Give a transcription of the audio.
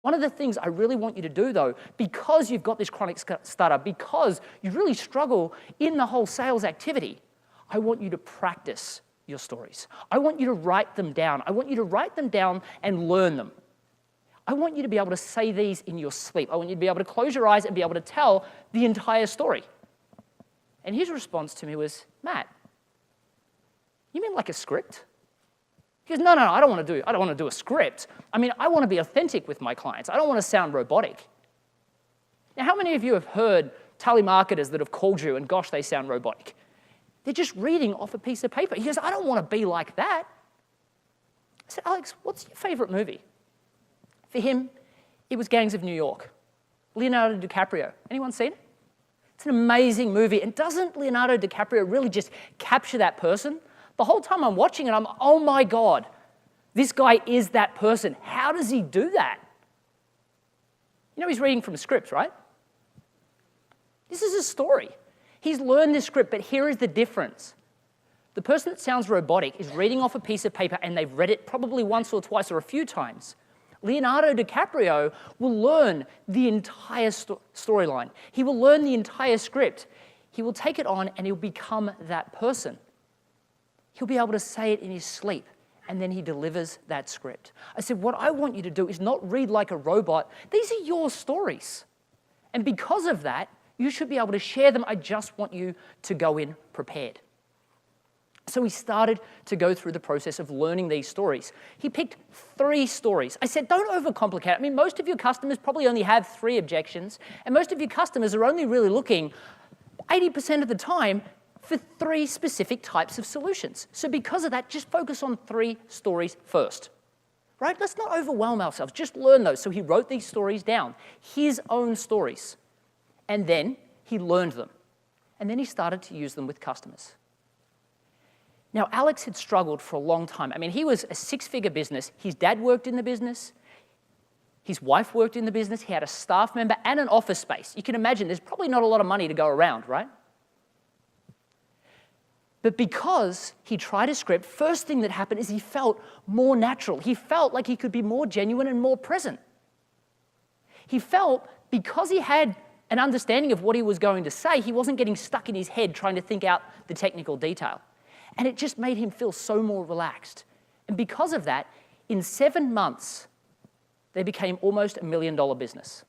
One of the things I really want you to do, though, because you've got this chronic stutter, because you really struggle in the whole sales activity, I want you to practice your stories. I want you to write them down. I want you to write them down and learn them. I want you to be able to say these in your sleep. I want you to be able to close your eyes and be able to tell the entire story. And his response to me was, Matt, you mean like a script? He goes, no, I don't want to do a script. I mean, I want to be authentic with my clients. I don't want to sound robotic. Now, how many of you have heard telemarketers that have called you and gosh, they sound robotic? They're just reading off a piece of paper. He goes, I don't want to be like that. I said, Alex, what's your favorite movie? For him, it was Gangs of New York. Leonardo DiCaprio. Anyone seen it? It's an amazing movie. And doesn't Leonardo DiCaprio really just capture that person? The whole time I'm watching it, I'm, oh my God, this guy is that person. How does he do that? You know, he's reading from a script, right? This is a story. He's learned this script, but here is the difference. The person that sounds robotic is reading off a piece of paper and they've read it probably once or twice or a few times. Leonardo DiCaprio will learn the entire storyline. He will learn the entire script. He will take it on and he'll become that person. He'll be able to say it in his sleep, and then he delivers that script. I said, what I want you to do is not read like a robot. These are your stories. And because of that, you should be able to share them. I just want you to go in prepared. So we started to go through the process of learning these stories. He picked 3 stories. I said, don't overcomplicate it. I mean, most of your customers probably only have 3 objections, and most of your customers are only really looking 80% of the time for 3 specific types of solutions. So because of that, just focus on 3 stories first, right? Let's not overwhelm ourselves, just learn those. So he wrote these stories down, his own stories, and then he learned them. And then he started to use them with customers. Now, Alex had struggled for a long time. I mean, he was a 6-figure business. His dad worked in the business. His wife worked in the business. He had a staff member and an office space. You can imagine there's probably not a lot of money to go around, right? But because he tried a script, first thing that happened is he felt more natural. He felt like he could be more genuine and more present. He felt because he had an understanding of what he was going to say, he wasn't getting stuck in his head trying to think out the technical detail. And it just made him feel so more relaxed. And because of that, in 7 months, they became almost $1 million business.